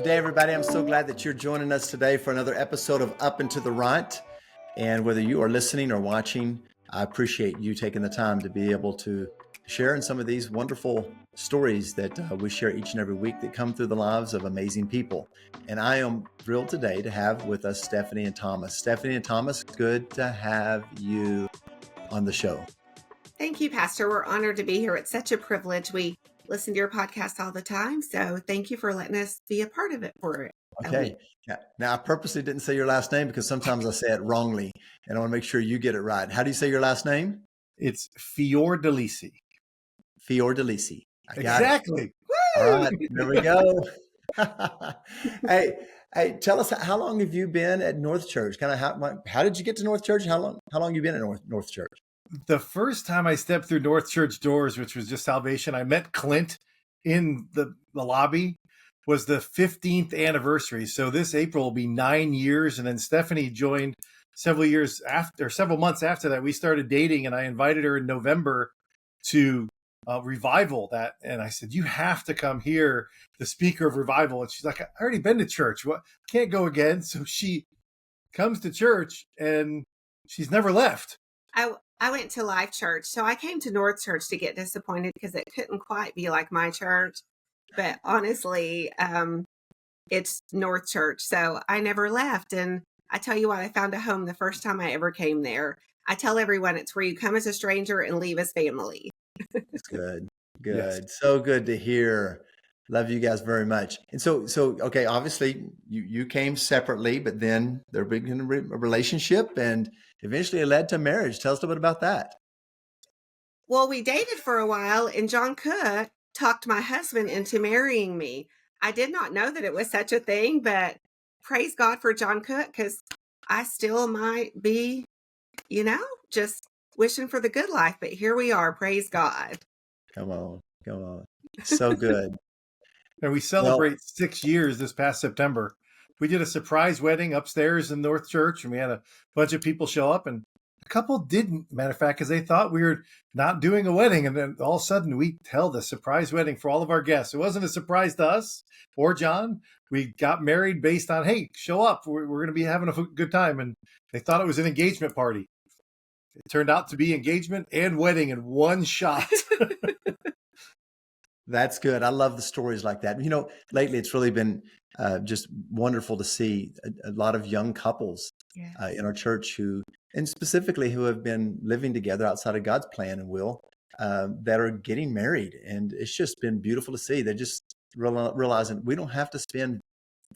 day, everybody. I'm so glad that you're joining us today for another episode of Up and to the Right. And whether you are listening or watching, I appreciate you taking the time to be able to share in some of these wonderful stories that we share each and every week that come through the lives of amazing people. And I am thrilled today to have with us Stephanie and Thomas. Stephanie and Thomas, good to have you on the show. Thank you, Pastor. We're honored to be here. It's such a privilege. We listen to your podcast all the time. So thank you for letting us be a part of it for a Okay. week. Yeah. Now, I purposely didn't say your last name because sometimes I say it wrongly, and I want to make sure you get it right. How do you say your last name? It's Fiordelisi. Fiordelisi. I got Exactly. it. All right. There we go. Hey, tell us, how long have you been at North Church? Kind of how did you get to North Church? How long you been at North Church? The first time I stepped through North Church doors, which was just salvation, I met Clint in the lobby, was the 15th anniversary. So this April will be 9 years. And then Stephanie joined several months after that. We started dating, and I invited her in November to revival that. And I said, you have to come here, the speaker of revival. And she's like, I already been to church. What? Can't go again. So she comes to church and she's never left. I went to Life Church. So I came to North Church to get disappointed because it couldn't quite be like my church. But honestly, it's North Church. So I never left. And I tell you what, I found a home the first time I ever came there. I tell everyone it's where you come as a stranger and leave as family. Good. Yes. So good to hear. Love you guys very much. And so okay, obviously you came separately, but then there began a relationship and eventually it led to marriage. Tell us a little bit about that. Well, we dated for a while, and John Cook talked my husband into marrying me. I did not know that it was such a thing, but praise God for John Cook, because I still might be, just wishing for the good life. But here we are. Praise God. Come on. So good. And we celebrate 6 years this past September. We did a surprise wedding upstairs in North Church, and we had a bunch of people show up, and a couple didn't, matter of fact, because they thought we were not doing a wedding. And then all of a sudden we held a surprise wedding for all of our guests. It wasn't a surprise to us or John. We got married based on, hey, show up. We're going to be having a good time. And they thought it was an engagement party. It turned out to be engagement and wedding in one shot. That's good. I love the stories like that. Lately it's really been just wonderful to see a lot of young couples in our church and specifically who have been living together outside of God's plan and will, that are getting married. And it's just been beautiful to see. They're just realizing we don't have to spend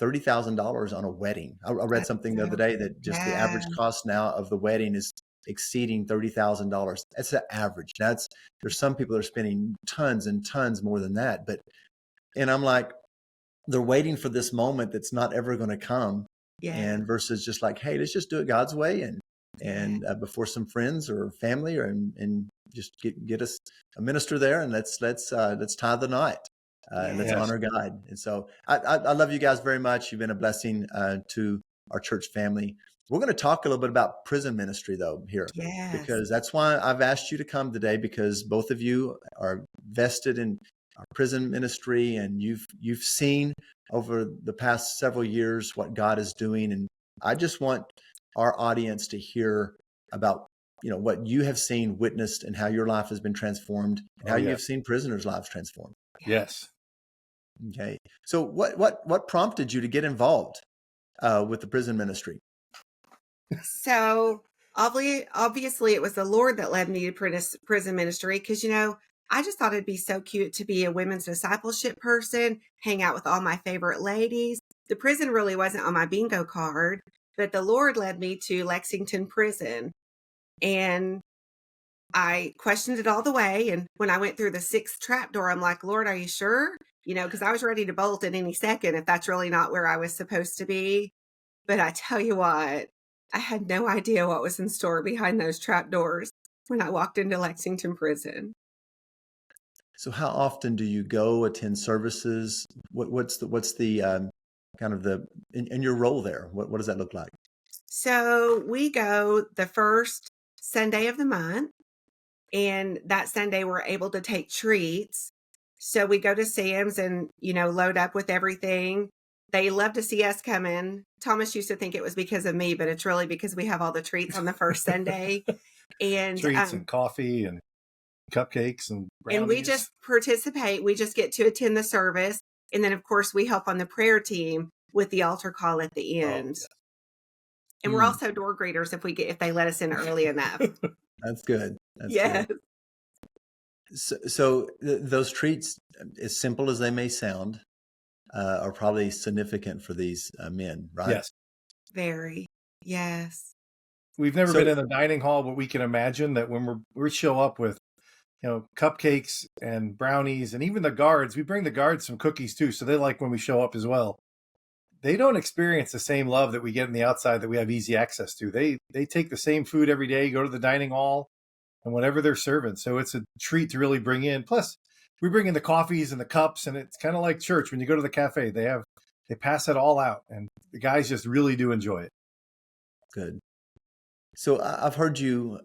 $30,000 on a wedding. I read something the other day that just the average cost now of the wedding is exceeding $30,000. That's the average. There's some people that are spending tons and tons more than that. And I'm like, they're waiting for this moment that's not ever going to come. And versus just like, hey, let's just do it God's way and before some friends or family and just get us a minister there and let's tie the knot. And let's honor God. And so I love you guys very much. You've been a blessing to our church family. We're going to talk a little bit about prison ministry, though, here, because that's why I've asked you to come today, because both of you are vested in our prison ministry, and you've seen over the past several years what God is doing. And I just want our audience to hear about what you have seen, witnessed, and how your life has been transformed, and how you have seen prisoners' lives transformed. Yes. Okay. So what prompted you to get involved with the prison ministry? So obviously it was the Lord that led me to prison ministry, because, I just thought it'd be so cute to be a women's discipleship person, hang out with all my favorite ladies. The prison really wasn't on my bingo card, but the Lord led me to Lexington prison, and I questioned it all the way. And when I went through the 6th trap door, I'm like, Lord, are you sure? Because I was ready to bolt at any second if that's really not where I was supposed to be. But I tell you what, I had no idea what was in store behind those trap doors when I walked into Lexington prison. So how often do you go attend services? What's the kind of in your role there? What does that look like? So we go the first Sunday of the month, and that Sunday we're able to take treats. So we go to Sam's and, load up with everything. They love to see us come in. Thomas used to think it was because of me, but it's really because we have all the treats on the first Sunday. And Treats and coffee and cupcakes and brownies. And we just participate. We just get to attend the service. And then, of course, we help on the prayer team with the altar call at the end. Oh, yeah. And we're also door greeters if they let us in early enough. That's good. That's yes. good. So those treats, as simple as they may sound, are probably significant for these men, right? Yes. Very. Yes. We've never been in the dining hall, but we can imagine that when we show up with, cupcakes and brownies, and even the guards, we bring the guards some cookies too. So they like when we show up as well. They don't experience the same love that we get in the outside that we have easy access to. They take the same food every day, go to the dining hall, and whatever they're serving. So it's a treat to really bring in. Plus, we bring in the coffees and the cups, and it's kind of like church. When you go to the cafe, they pass it all out, and the guys just really do enjoy it. Good. So I've heard you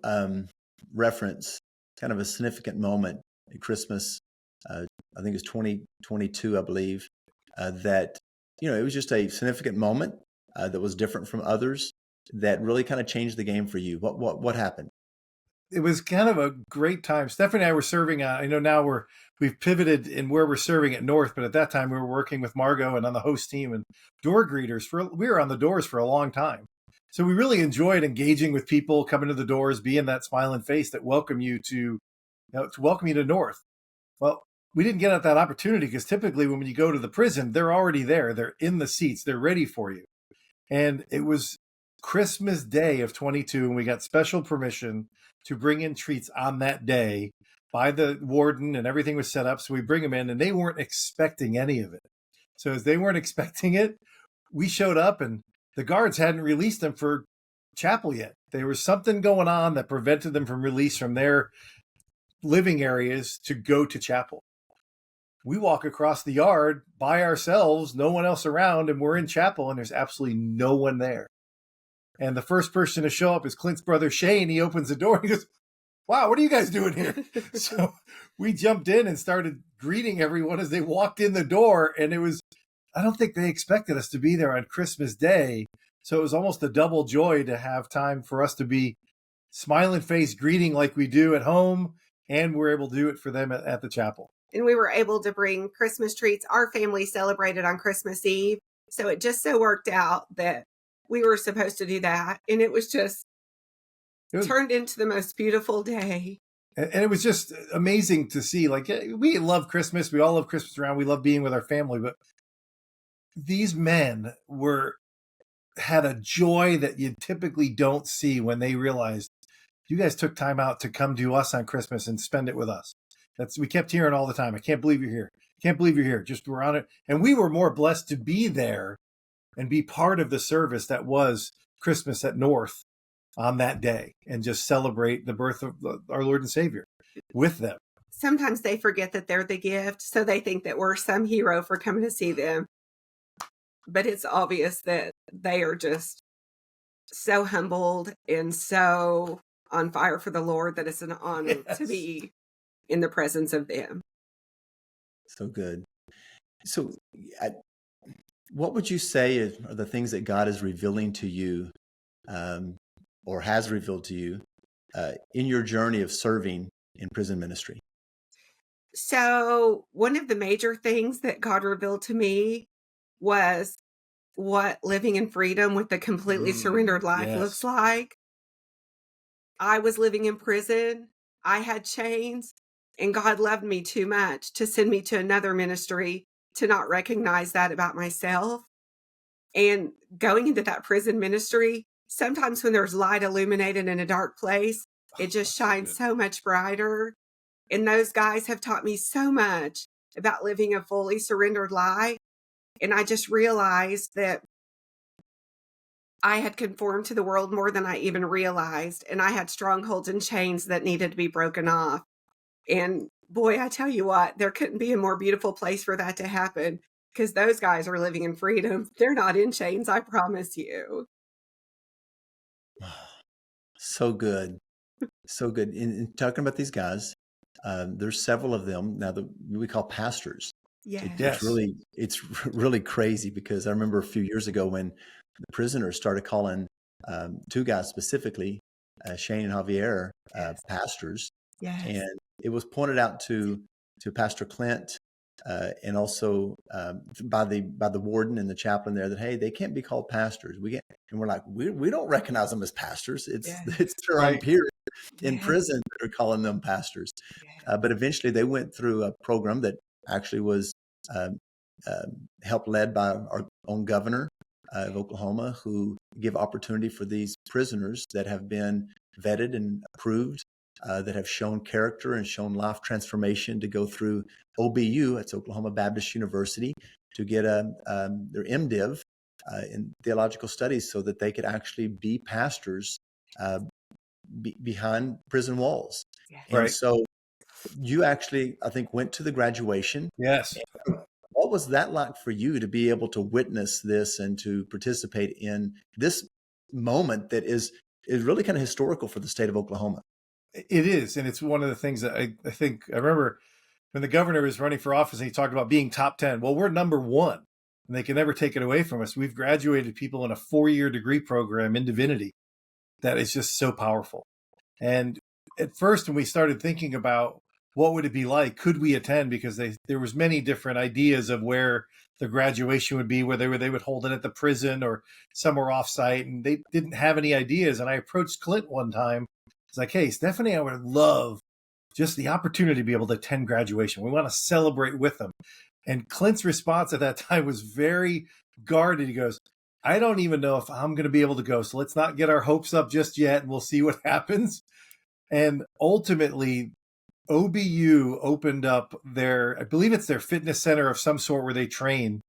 reference kind of a significant moment at Christmas. I think it was 2022, I believe, that, it was just a significant moment that was different from others that really kind of changed the game for you. What happened? It was kind of a great time. Stephanie and I were serving. I know now we've pivoted in where we're serving at North, but at that time we were working with Margot and on the host team and door greeters. We were on the doors for a long time. So we really enjoyed engaging with people, coming to the doors, being that smiling face that welcome you to welcome you to North. Well, we didn't get at that opportunity because typically when you go to the prison, they're already there. They're in the seats. They're ready for you. And it was Christmas Day of 22, and we got special permission to bring in treats on that day by the warden, and everything was set up. So we bring them in, and they weren't expecting any of it. So as they weren't expecting it, we showed up, and the guards hadn't released them for chapel yet. There was something going on that prevented them from release from their living areas to go to chapel. We walk across the yard by ourselves, no one else around, and we're in chapel, and there's absolutely no one there. And the first person to show up is Clint's brother, Shane. He opens the door. He goes, "Wow, what are you guys doing here?" So we jumped in and started greeting everyone as they walked in the door. And I don't think they expected us to be there on Christmas Day. So it was almost a double joy to have time for us to be smiling face greeting like we do at home. And we're able to do it for them at the chapel. And we were able to bring Christmas treats. Our family celebrated on Christmas Eve. So it just so worked out that we were supposed to do that. And it was just turned into the most beautiful day. And it was just amazing to see. Like, we love Christmas. We all love Christmas around. We love being with our family. But these men had a joy that you typically don't see when they realized you guys took time out to come to us on Christmas and spend it with us. We kept hearing all the time, "I can't believe you're here. Can't believe you're here." Just we're on it. And we were more blessed to be there and be part of the service that was Christmas at North on that day and just celebrate the birth of our Lord and Savior with them. Sometimes they forget that they're the gift, so they think that we're some hero for coming to see them. But it's obvious that they are just so humbled and so on fire for the Lord that it's an honor to be in the presence of them. So good. So what would you say are the things that God is revealing to you or has revealed to you in your journey of serving in prison ministry? So one of the major things that God revealed to me was what living in freedom with a completely surrendered life looks like. I was living in prison. I had chains, and God loved me too much to send me to another ministry to not recognize that about myself. And going into that prison ministry, sometimes when there's light illuminated in a dark place, it just shines so much brighter. And those guys have taught me so much about living a fully surrendered life. And I just realized that I had conformed to the world more than I even realized. And I had strongholds and chains that needed to be broken off. And boy, I tell you what, there couldn't be a more beautiful place for that to happen because those guys are living in freedom. They're not in chains, I promise you. So good. So good. In talking about these guys, there's several of them now that we call pastors. Yes. Yes. It's really crazy, because I remember a few years ago when the prisoners started calling two guys specifically, Shane and Javier, Yes. pastors, Yes. and it was pointed out to Pastor Clint, and also by the warden and the chaplain there, that hey, they can't be called pastors. We can't, and we're like, we don't recognize them as pastors. It's Yes. it's their own Right. peers in Yes. prison that are calling them pastors. Yes. But eventually, they went through a program that actually was um, helped led by our own governor of Oklahoma, who give opportunity for these prisoners that have been vetted and approved, that have shown character and shown life transformation, to go through OBU, that's Oklahoma Baptist University, to get their MDiv in theological studies, so that they could actually be pastors behind prison walls. Yes. And Right. so you actually, I think, went to the graduation. Yes. What was that like for you, to be able to witness this and to participate in this moment that is really kind of historical for the state of Oklahoma? It is. And it's one of the things that I think I remember when the governor was running for office and he talked about being top 10. Well, we're number one and they can never take it away from us. We've graduated people in a 4-year degree program in divinity that is just so powerful. And at first, when we started thinking about what would it be like, could we attend? Because there was many different ideas of where the graduation would be, whether they would hold it at the prison or somewhere offsite, and they didn't have any ideas. And I approached Clint one time. It's like, hey, Stephanie, I would love just the opportunity to be able to attend graduation. We want to celebrate with them. And Clint's response at that time was very guarded. He goes, I don't even know if I'm going to be able to go. So let's not get our hopes up just yet, and we'll see what happens. And ultimately, OBU opened up I believe it's their fitness center of some sort where they train.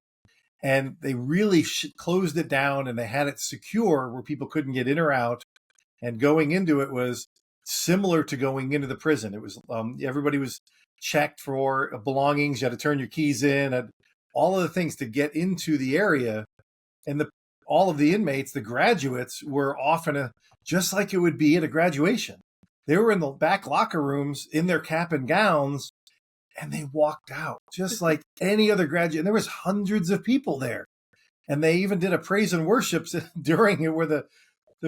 And they really closed it down, and they had it secure where people couldn't get in or out. And going into it was similar to going into the prison. It was everybody was checked for belongings. You had to turn your keys in, and all of the things to get into the area. And all of the inmates, the graduates, were often just like it would be at a graduation. They were in the back locker rooms in their cap and gowns, and they walked out just like any other graduate. And there was hundreds of people there. And they even did a praise and worship during it, where the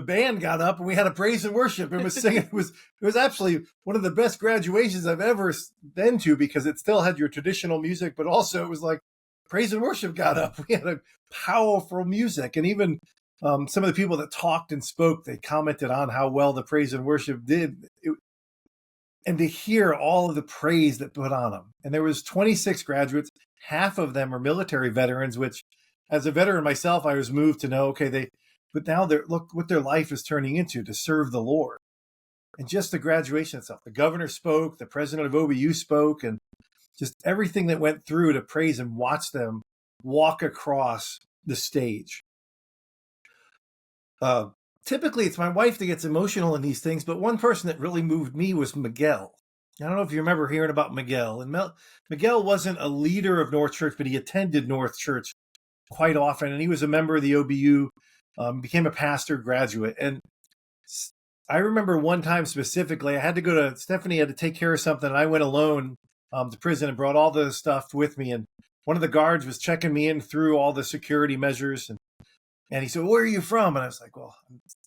band got up and we had a praise and worship and was singing. It was actually one of the best graduations I've ever been to, because it still had your traditional music, but also it was like praise and worship got up. We had a powerful music. And even some of the people that talked and spoke, they commented on how well the praise and worship did. And to hear all of the praise that put on them. And there was 26 graduates. Half of them are military veterans, which as a veteran myself, I was moved to know, okay, but now look what their life is turning into, to serve the Lord. And just the graduation itself, the governor spoke, the president of OBU spoke, and just everything that went through to praise and watch them walk across the stage. Typically, it's my wife that gets emotional in these things, but one person that really moved me was Miguel. I don't know if you remember hearing about Miguel. And Miguel wasn't a leader of North Church, but he attended North Church quite often, and he was a member of the OBU, became a pastor, graduate. And I remember one time specifically, I had to go to, Stephanie had to take care of something, and I went alone to prison and brought all the stuff with me. And one of the guards was checking me in through all the security measures. And he said, where are you from? And I was like, well,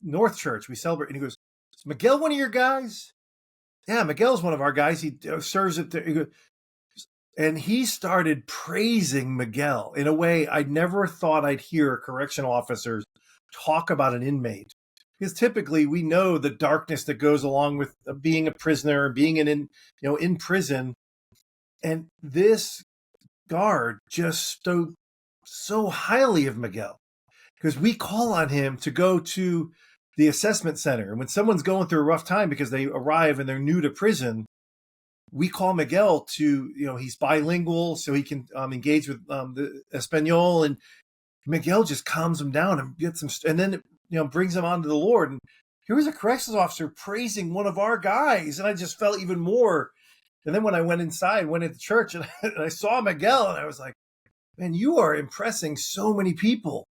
North Church, we celebrate. And he goes, is Miguel one of your guys? Yeah, Miguel's one of our guys. He serves at the... And he started praising Miguel in a way I never thought I'd hear correctional officers talk about an inmate. Because typically we know the darkness that goes along with being a prisoner, being in prison. And this guard just spoke so highly of Miguel, because we call on him to go to the assessment center. And when someone's going through a rough time because they arrive and they're new to prison, we call Miguel to, he's bilingual, so he can engage with the Espanol, and Miguel just calms him down and gets him, and then, brings him on to the Lord. And here was a corrections officer praising one of our guys, and I just felt even more. And then when I went into church, and I saw Miguel, and I was like, man, you are impressing so many people.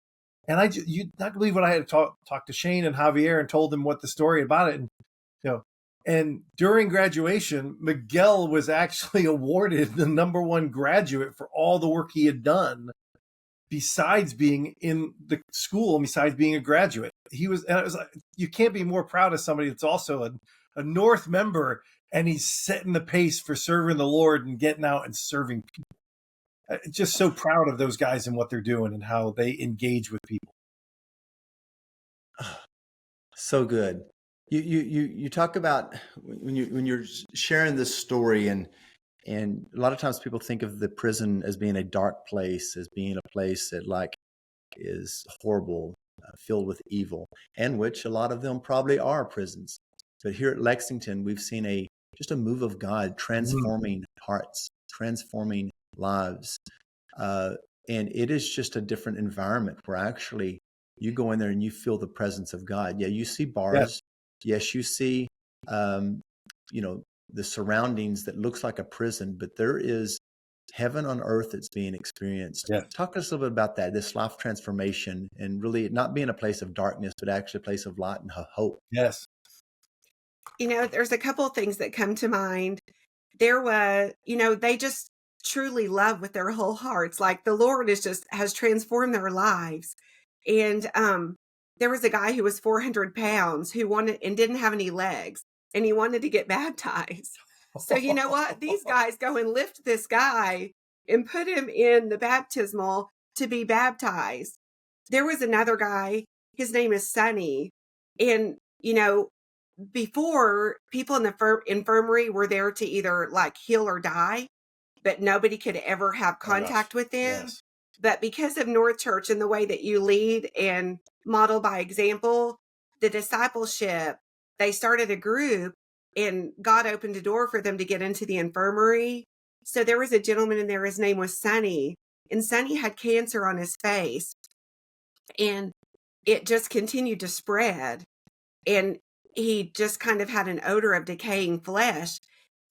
And you'd not believe what I had to talk to Shane and Javier and told them what the story about it. And, And during graduation, Miguel was actually awarded the #1 graduate for all the work he had done besides being in the school, besides being a graduate. And it was like, you can't be more proud of somebody that's also a North member, and he's setting the pace for serving the Lord and getting out and serving people. Just so proud of those guys and what they're doing and how they engage with people. So good. You talk about when you're sharing this story, and a lot of times people think of the prison as being a dark place, as being a place that like is horrible, filled with evil, and which a lot of them probably are prisons. But here at Lexington, we've seen just a move of God transforming hearts, transforming lives, and it is just a different environment where actually you go in there and you feel the presence of God. Yeah, you see bars. Yes, you see, the surroundings that looks like a prison, but there is heaven on earth that's being experienced. Yes. Talk to us a little bit about that, this life transformation, and really not being a place of darkness, but actually a place of light and hope. Yes. There's a couple of things that come to mind. There was, they just truly love with their whole hearts. Like the Lord has transformed their lives. And there was a guy who was 400 pounds who wanted and didn't have any legs, and he wanted to get baptized. So you know what? These guys go and lift this guy and put him in the baptismal to be baptized. There was another guy, his name is Sonny. And, before, people in the infirmary were there to either like heal or die, but nobody could ever have contact with them. Yes. But because of North Church and the way that you lead and model by example, the discipleship, they started a group and God opened a door for them to get into the infirmary. So there was a gentleman in there, his name was Sonny, and Sonny had cancer on his face, and it just continued to spread. And he just kind of had an odor of decaying flesh,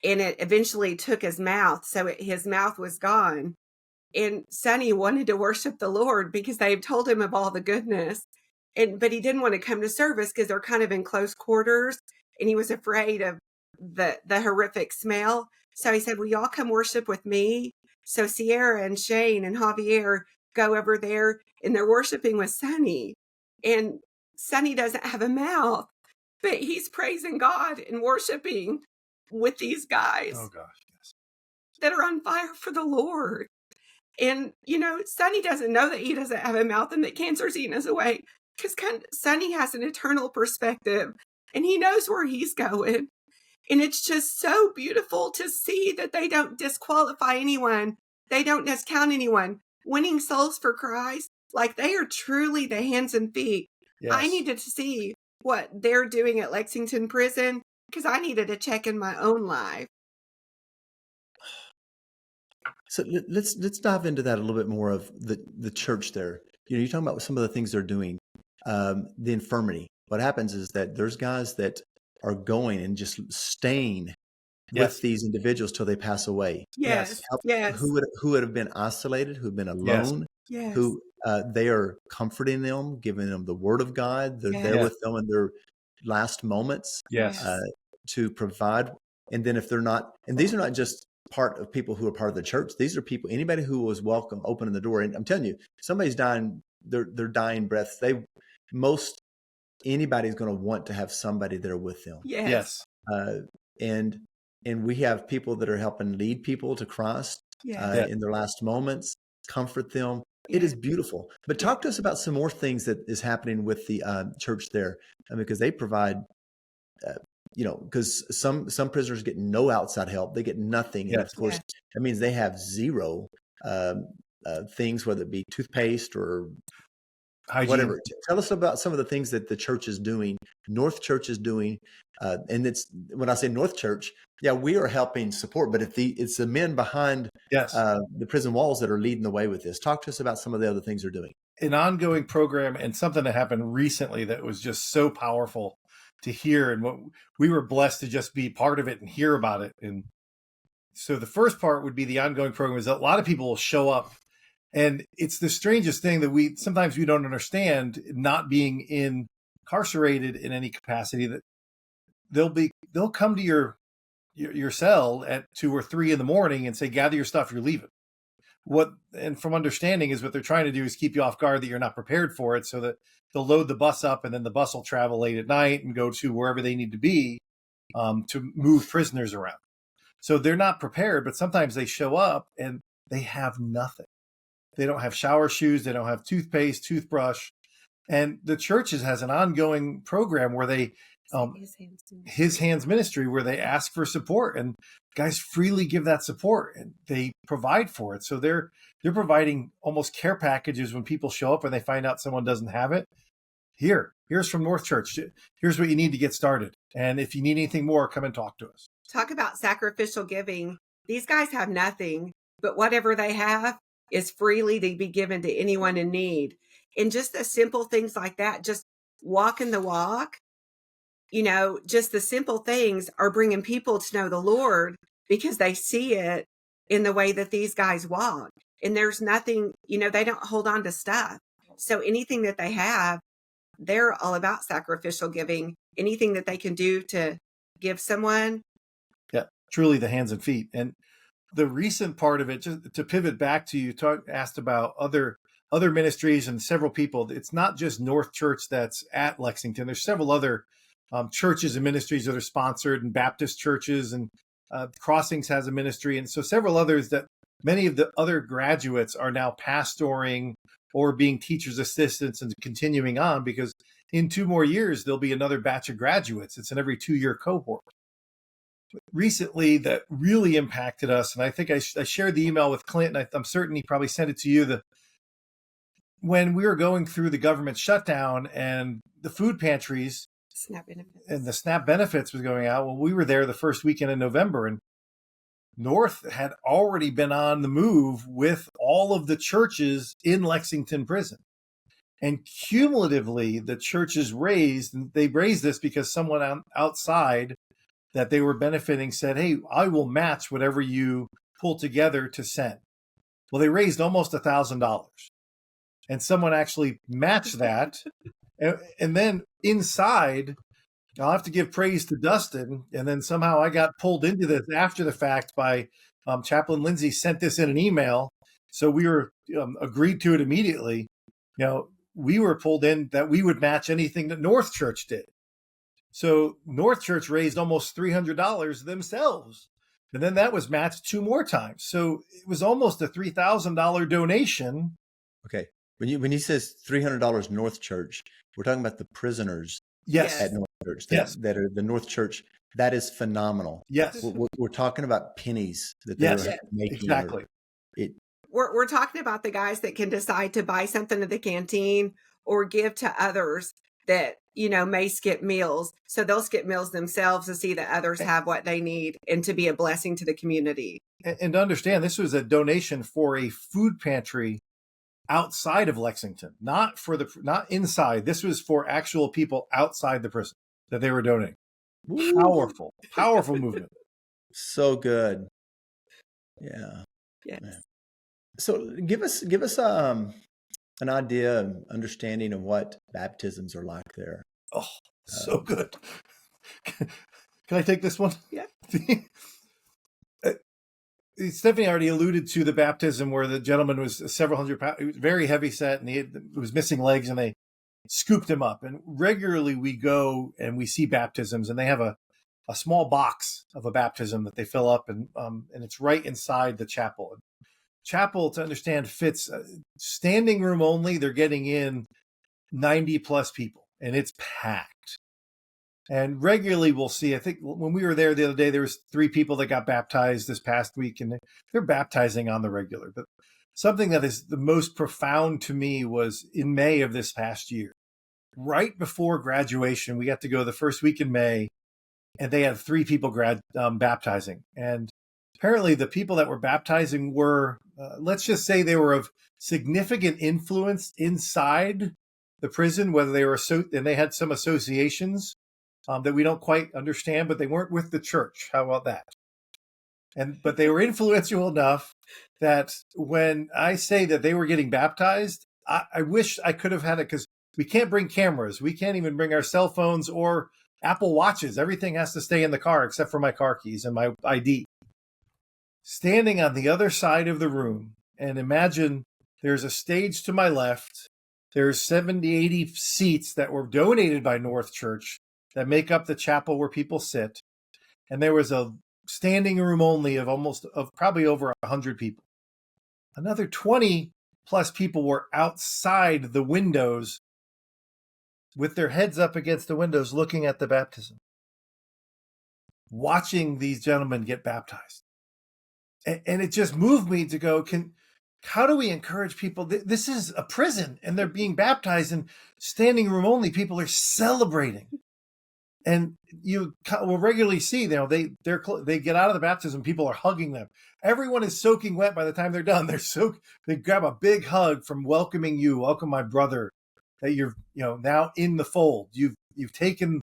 and it eventually took his mouth. So his mouth was gone. And Sonny wanted to worship the Lord because they had told him of all the goodness. But he didn't want to come to service because they're kind of in close quarters, and he was afraid of the horrific smell. So he said, "Will y'all come worship with me?" So Sierra and Shane and Javier go over there, and they're worshiping with Sonny. And Sonny doesn't have a mouth, but he's praising God and worshiping with these guys that are on fire for the Lord. And, Sonny doesn't know that he doesn't have a mouth and that cancer's eating us away, because Sonny has an eternal perspective and he knows where he's going. And it's just so beautiful to see that they don't disqualify anyone. They don't discount anyone. Winning souls for Christ, like they are truly the hands and feet. Yes. I needed to see what they're doing at Lexington Prison because I needed to check in my own life. So let's dive into that a little bit more of the church there. You're talking about some of the things they're doing. The infirmity. What happens is that there's guys that are going and just staying with these individuals till they pass away. Yes. Who would have been isolated, who've been alone, who they are comforting them, giving them the word of God. They're there with them in their last moments to provide. And then if they're not, and these are not just part of people who are part of the church. These are people, anybody who was welcome, opening the door. And I'm telling you, somebody's dying, their dying breaths. Anybody's going to want to have somebody there with them. Yes. And we have people that are helping lead people to Christ in their last moments, comfort them. It is beautiful. But talk to us about some more things that is happening with the church there, because they provide, because some prisoners get no outside help. They get nothing. And of course, that means they have zero things, whether it be toothpaste or hygiene. Whatever. Tell us about some of the things that the church is doing, North Church is doing. And it's, when I say North Church, we are helping support, but it's the men behind the prison walls that are leading the way with this. Talk to us about some of the other things they're doing. An ongoing program and something that happened recently that was just so powerful to hear, and what we were blessed to just be part of it and hear about it. And so the first part would be the ongoing program is that a lot of people will show up, and it's the strangest thing that we sometimes don't understand, not being incarcerated in any capacity, that they'll be they'll come to your cell at 2 or 3 in the morning and say, gather your stuff, you're leaving. And from understanding is what they're trying to do is keep you off guard that you're not prepared for it, so that they'll load the bus up and then the bus will travel late at night and go to wherever they need to be to move prisoners around. So they're not prepared, but sometimes they show up and they have nothing. They don't have shower shoes. They don't have toothpaste, toothbrush. And the churches has an ongoing program where they, His Hands Ministry, where they ask for support, and guys freely give that support and they provide for it. So they're providing almost care packages when people show up and they find out someone doesn't have it. Here's from North Church. Here's what you need to get started. And if you need anything more, come and talk to us. Talk about sacrificial giving. These guys have nothing, but whatever they have is freely to be given to anyone in need. And just the simple things like that, just walking the walk, just the simple things are bringing people to know the Lord because they see it in the way that these guys walk. And there's nothing, they don't hold on to stuff. So anything that they have, they're all about sacrificial giving. Anything that they can do to give someone. Yeah, truly the hands and feet. And the recent part of it, just to pivot back to you, asked about other ministries and several people. It's not just North Church that's at Lexington. There's several other churches and ministries that are sponsored, and Baptist churches, and Crossings has a ministry. And so several others that many of the other graduates are now pastoring or being teachers' assistants and continuing on, because in 2 more years, there'll be another batch of graduates. It's an every 2-year cohort. Recently, that really impacted us, and I think I shared the email with Clint, and I'm certain he probably sent it to you, when we were going through the government shutdown and the food pantries SNAP benefits. And the SNAP benefits was going out. Well, we were there the first weekend in November, and North had already been on the move with all of the churches in Lexington prison. And cumulatively, the churches raised, and they raised this because someone outside that they were benefiting said, hey, I will match whatever you pull together to send. Well, they raised almost $1,000. And someone actually matched that. And then inside, I'll have to give praise to Dustin. And then somehow I got pulled into this after the fact by Chaplain Lindsay sent this in an email. So we were agreed to it immediately. We were pulled in that we would match anything that North Church did. So North Church raised almost $300 themselves. And then that was matched 2 more times. So it was almost a $3,000 donation. Okay. When he says $300 North Church, we're talking about the prisoners Yes. at North Church Yes. that are the North Church. That is phenomenal. Yes. We're talking about pennies that Yes. they're making. Exactly. We're talking about the guys that can decide to buy something at the canteen or give to others that, may skip meals. So they'll skip meals themselves to see that others have what they need and to be a blessing to the community. And to understand, this was a donation for a food pantry outside of Lexington, not inside. This was for actual people outside the prison that they were donating. Powerful movement. So good. Yeah. Yes. Man. So give us an idea, understanding of what baptisms are like there. Oh, so good. Can I take this one? Yeah. Stephanie already alluded to the baptism where the gentleman was several hundred pounds. He was very heavy set, and he was missing legs, and they scooped him up. And regularly we go and we see baptisms, and they have a small box of a baptism that they fill up, and it's right inside the chapel. Chapel, to understand, fits standing room only. They're getting in 90 plus people, and it's packed. And regularly we'll see, I think when we were there the other day, there was 3 people that got baptized this past week, and they're baptizing on the regular. But something that is the most profound to me was in May of this past year, right before graduation, we got to go the first week in May, and they had 3 people baptizing. And apparently the people that were baptizing were, let's just say they were of significant influence inside the prison, whether they were, and they had some associations that we don't quite understand, but they weren't with the church. How about that? But they were influential enough that when I say that they were getting baptized, I wish I could have had it, because we can't bring cameras. We can't even bring our cell phones or Apple Watches. Everything has to stay in the car except for my car keys and my ID. Standing on the other side of the room, and imagine there's a stage to my left. There's 70, 80 seats that were donated by North Church that make up the chapel where people sit. And there was a standing room only of probably over 100 people. Another 20 plus people were outside the windows with their heads up against the windows looking at the baptism, watching these gentlemen get baptized. And it just moved me to go, how do we encourage people? This is a prison and they're being baptized, and standing room only people are celebrating. And you will regularly see, they get out of the baptism, people are hugging them. Everyone is soaking wet by the time they're done. They grab a big hug from welcoming you, welcome my brother, that you're now in the fold. You've taken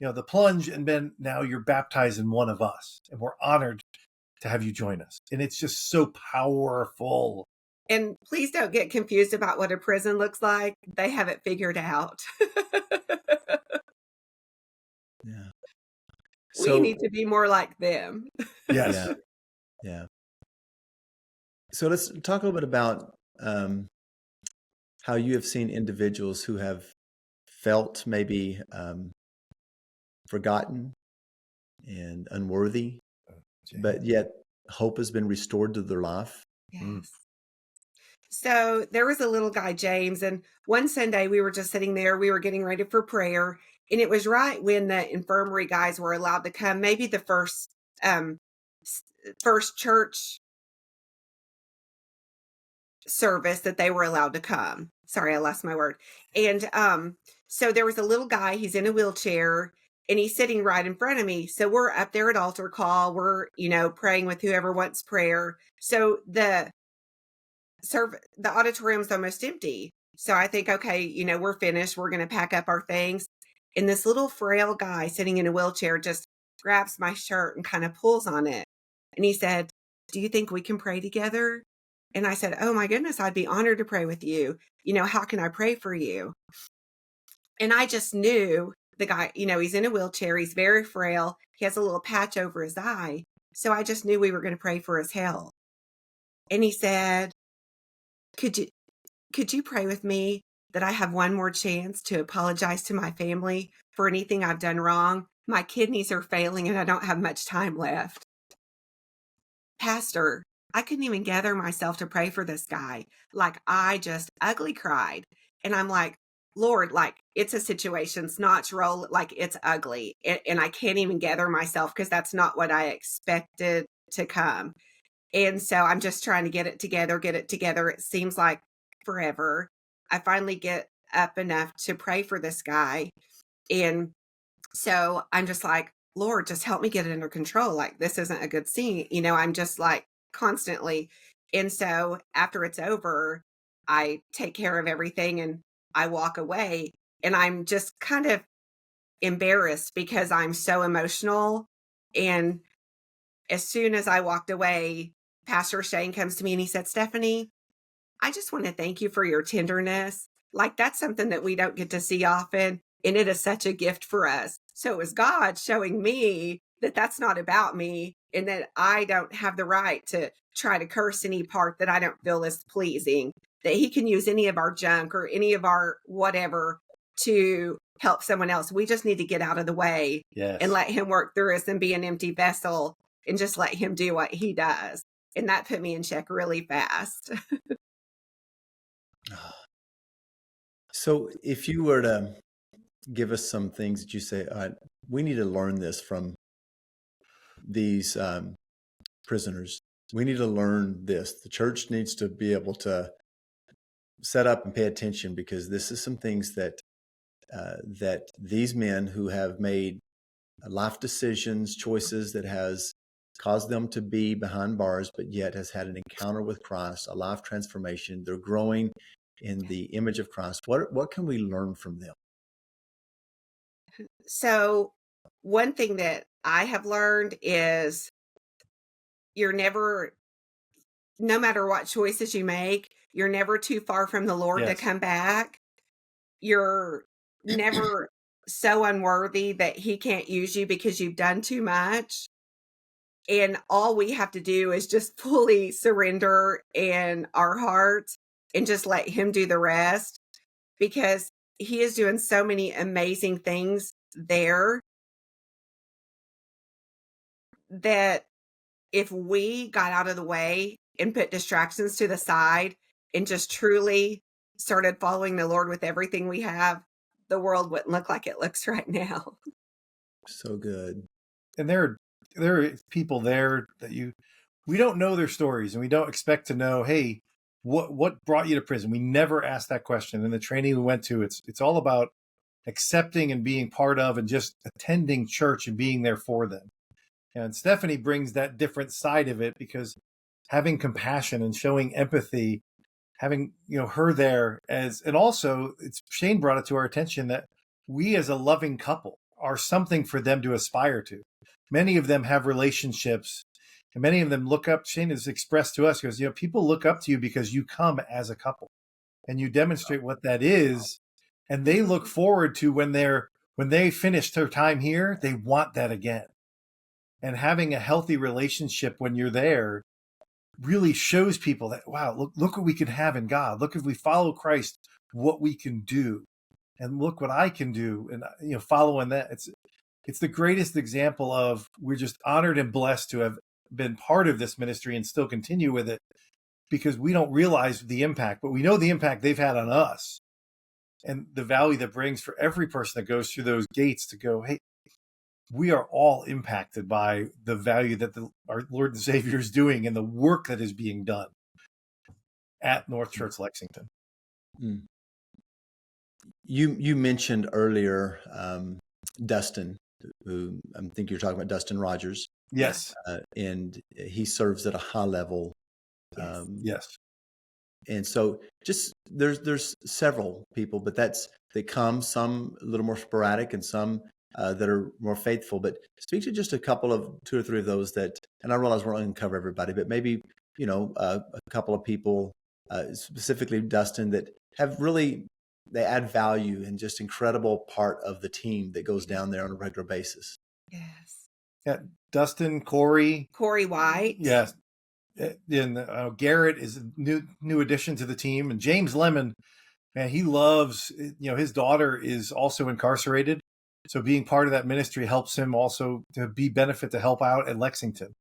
the plunge, and then now you're baptized in one of us, and we're honored to have you join us. And it's just so powerful. And please don't get confused about what a prison looks like. They have it figured out. Yeah. We need to be more like them. Yes. Yeah. So let's talk a little bit about how you have seen individuals who have felt maybe forgotten and unworthy, but yet hope has been restored to their life. Yes. So there was a little guy, James, and one Sunday we were just sitting there, we were getting ready for prayer, and it was right when the infirmary guys were allowed to come, maybe the first church service that they were allowed to come. Sorry, I lost my word. And so there was a little guy, he's in a wheelchair, and he's sitting right in front of me. So we're up there at altar call. We're, praying with whoever wants prayer. So the auditorium's almost empty. So I think, okay, we're finished. We're going to pack up our things. And this little frail guy sitting in a wheelchair just grabs my shirt and kind of pulls on it. And he said, "Do you think we can pray together?" And I said, "Oh my goodness, I'd be honored to pray with you. How can I pray for you?" And I just knew the guy, he's in a wheelchair. He's very frail. He has a little patch over his eye. So I just knew we were going to pray for his health. And he said, could you pray with me that I have one more chance to apologize to my family for anything I've done wrong? My kidneys are failing and I don't have much time left. Pastor, I couldn't even gather myself to pray for this guy. Like, I just ugly cried. And I'm like, Lord, like, it's a situation, snotch roll, like, it's ugly. And I can't even gather myself because that's not what I expected to come. And so I'm just trying to get it together. It seems like forever. I finally get up enough to pray for this guy. And so I'm just like, Lord, just help me get it under control. Like, this isn't a good scene. I'm just like constantly. And so after it's over, I take care of everything and I walk away. And I'm just kind of embarrassed because I'm so emotional. And as soon as I walked away, Pastor Shane comes to me and he said, "Stephanie, I just want to thank you for your tenderness. Like, that's something that we don't get to see often. And it is such a gift for us." So it was God showing me that that's not about me and that I don't have the right to try to curse any part that I don't feel is pleasing, that he can use any of our junk or any of our whatever to help someone else. We just need to get out of the way and let him work through us and be an empty vessel and just let him do what he does. And that put me in check really fast. So if you were to give us some things that you say, we need to learn this from these prisoners. We need to learn this. The church needs to be able to set up and pay attention, because this is some things that these men who have made life decisions, choices that has caused them to be behind bars, but yet has had an encounter with Christ, a life transformation. They're growing in the image of Christ. What can we learn from them? So one thing that I have learned is you're never, no matter what choices you make, you're never too far from the Lord to come back. You're never so unworthy that he can't use you because you've done too much. And all we have to do is just fully surrender in our hearts and just let him do the rest, because he is doing so many amazing things there that if we got out of the way and put distractions to the side and just truly started following the Lord with everything we have, the world wouldn't look like it looks right now. So good. And there are people there that we don't know their stories, and we don't expect to know, hey, what brought you to prison? We never ask that question. In the training we went to, it's all about accepting and being part of and just attending church and being there for them. And Stephanie brings that different side of it, because having compassion and showing empathy, having her there and also Shane brought it to our attention that we as a loving couple are something for them to aspire to. Many of them have relationships, and many of them look up. Shane has expressed to us, because people look up to you because you come as a couple and you demonstrate what that is, and they look forward to when they finish their time here, they want that again. And having a healthy relationship when you're there really shows people that, wow, look what we can have in God. Look, if we follow Christ, what we can do, and look what I can do. And following that, it's the greatest example of, we're just honored and blessed to have been part of this ministry and still continue with it, because we don't realize the impact, but we know the impact they've had on us and the value that brings for every person that goes through those gates to go, hey, we are all impacted by the value that our Lord and Savior is doing and the work that is being done at North Church Lexington. You mentioned earlier Dustin, who I think you're talking about, Dustin Rogers. Yes. And he serves at a high level. Yes. And so just there's several people, but that come, some a little more sporadic and some that are more faithful. But speak to just two or three of those that, and I realize we're not going to cover everybody, but maybe, a couple of people, specifically Dustin, that have really, they add value and just incredible part of the team that goes down there on a regular basis. Yes. Yeah. Dustin, Corey White. Yes. And Garrett is a new addition to the team. And James Lemon, man, he loves, his daughter is also incarcerated. So being part of that ministry helps him also to benefit to help out at Lexington.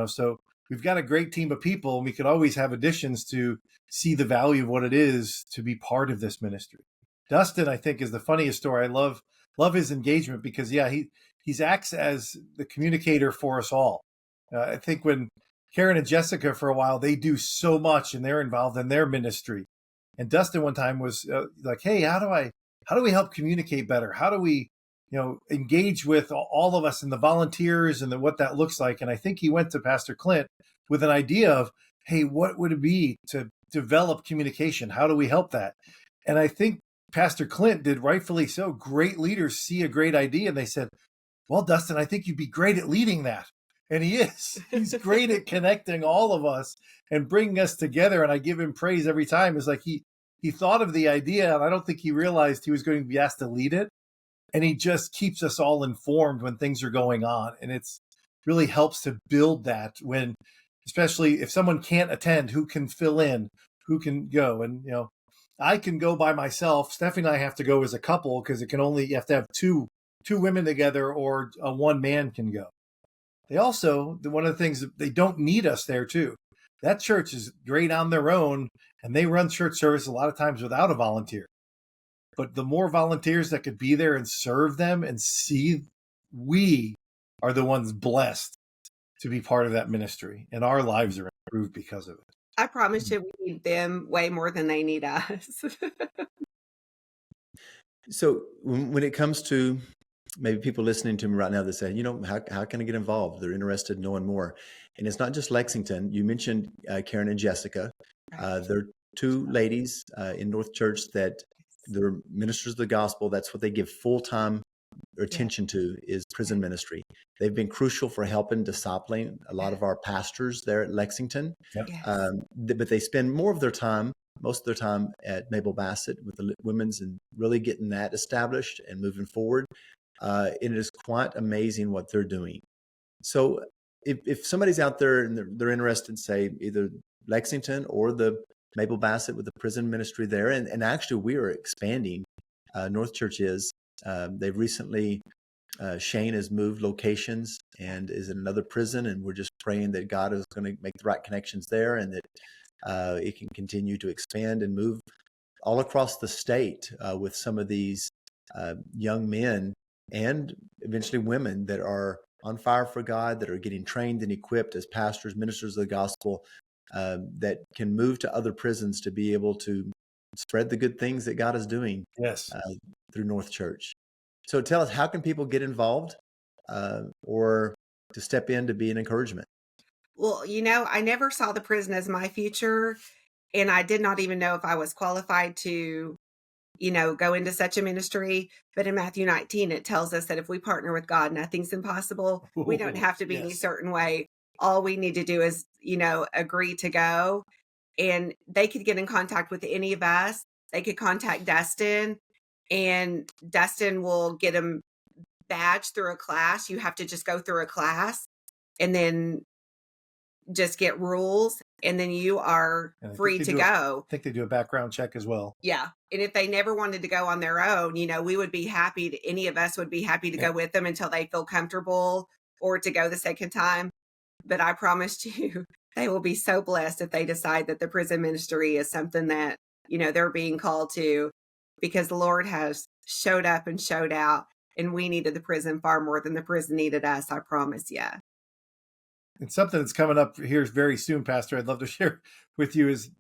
So we've got a great team of people, and we could always have additions to see the value of what it is to be part of this ministry. Dustin, I think, is the funniest story. I love his engagement, because he acts as the communicator for us all. I think when Karen and Jessica, for a while, they do so much and they're involved in their ministry. And Dustin one time was like, hey, how do we help communicate better? How do we engage with all of us and the volunteers and what that looks like? And I think he went to Pastor Clint with an idea of, hey, what would it be to develop communication? How do we help that? And I think Pastor Clint did, rightfully so. Great leaders see a great idea and they said, well, Dustin, I think you'd be great at leading that. And he is. He's great at connecting all of us and bringing us together. And I give him praise every time. It's like he thought of the idea, and I don't think he realized he was going to be asked to lead it. And he just keeps us all informed when things are going on. And it's really helps to build that, when, especially if someone can't attend, who can fill in, who can go. And, I can go by myself. Stephanie and I have to go as a couple, because you have to have two women together, or one man can go. They also, one of the things, they don't need us there too. That church is great on their own, and they run church service a lot of times without a volunteer. But the more volunteers that could be there and serve them and see, we are the ones blessed to be part of that ministry, and our lives are improved because of it. I promise you, we need them way more than they need us. So when it comes to maybe people listening to me right now that say, how can I get involved? They're interested in knowing more. And it's not just Lexington. You mentioned Karen and Jessica. They're two ladies in North Church that they're ministers of the gospel. That's what they give full-time attention to, is prison ministry. They've been crucial for helping discipling a lot of our pastors there at Lexington. Yep. But they spend more of their time most of their time at Mabel Bassett with the women's and really getting that established and moving forward. And it is quite amazing what they're doing. So if somebody's out there and they're interested in, say, either Lexington or the Mabel Bassett with the prison ministry there, and actually we are expanding, North Church is. They've recently, Shane has moved locations and is in another prison, and we're just praying that God is going to make the right connections there, and that it can continue to expand and move all across the state with some of these young men and eventually women that are on fire for God, that are getting trained and equipped as pastors, ministers of the gospel, that can move to other prisons to be able to spread the good things that God is doing through North Church. So tell us, how can people get involved or to step in to be an encouragement? Well, I never saw the prison as my future, and I did not even know if I was qualified to, go into such a ministry. But in Matthew 19, it tells us that if we partner with God, nothing's impossible. We don't have to be any certain way. All we need to do is, agree to go. And they could get in contact with any of us. They could contact Dustin, and Dustin will get them badged through a class. You have to just go through a class and then just get rules, and then you are free to go. I think they do a background check as well. Yeah. And if they never wanted to go on their own, we would be happy to, any of us would be happy to go with them until they feel comfortable or to go the second time. But I promised you, they will be so blessed if they decide that the prison ministry is something that, they're being called to, because the Lord has showed up and showed out, and we needed the prison far more than the prison needed us. I promise you. And something that's coming up here very soon, Pastor, I'd love to share with you is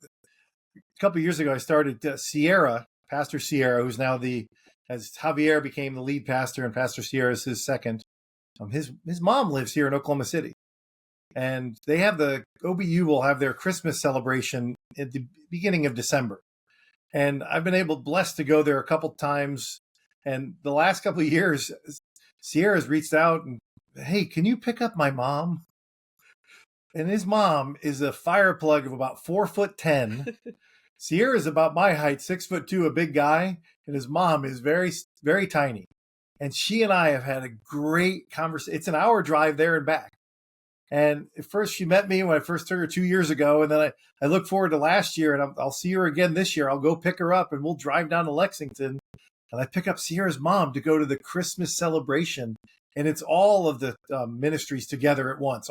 a couple of years ago, I started Pastor Sierra, who's now as Javier became the lead pastor and Pastor Sierra is his second. His mom lives here in Oklahoma City, and they have the OBU will have their Christmas celebration at the beginning of December. And I've been blessed to go there a couple times. And the last couple of years, Sierra's reached out and, hey, can you pick up my mom? And his mom is a fire plug of about 4'10". Sierra's about my height, 6'2", a big guy, and his mom is very, very tiny. And she and I have had a great conversation. It's an hour drive there and back. And at first, she met me when I first took her 2 years ago, and then I look forward to last year, and I'll see her again this year. I'll go pick her up, and we'll drive down to Lexington, and I pick up Sierra's mom to go to the Christmas celebration. And it's all of the ministries together at once.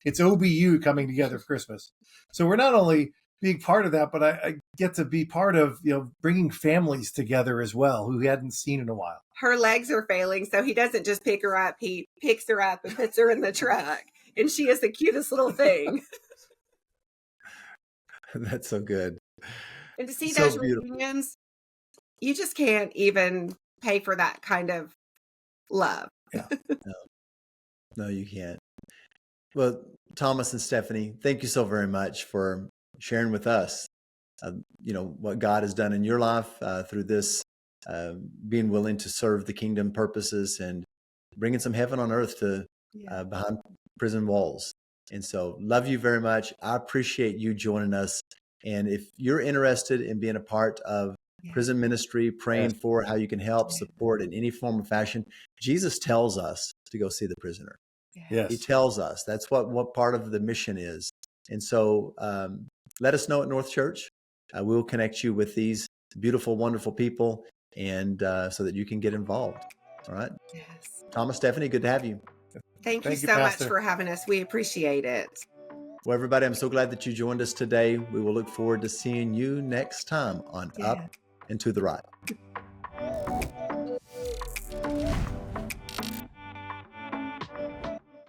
It's OBU coming together for Christmas. So we're not only being part of that, but I get to be part of bringing families together as well who he hadn't seen in a while. Her legs are failing, so he doesn't just pick her up. He picks her up and puts her in the truck, and she is the cutest little thing. That's so good. And to see those reunions, you just can't even pay for that kind of love. Yeah. No, you can't. Well, Thomas and Stephanie, thank you so very much for sharing with us, what God has done in your life through this, being willing to serve the kingdom purposes and bringing some heaven on earth to behind prison walls. And so love you very much. I appreciate you joining us. And if you're interested in being a part of prison ministry, praying for how you can help support in any form or fashion, Jesus tells us to go see the prisoner. Yes. He tells us that's what part of the mission is. And so let us know at North Church. We'll connect you with these beautiful, wonderful people, and so that you can get involved. All right. Yes. Thomas, Stephanie, good to have you. Thank you so much for having us. We appreciate it. Well, everybody, I'm so glad that you joined us today. We will look forward to seeing you next time on Up and to the Right.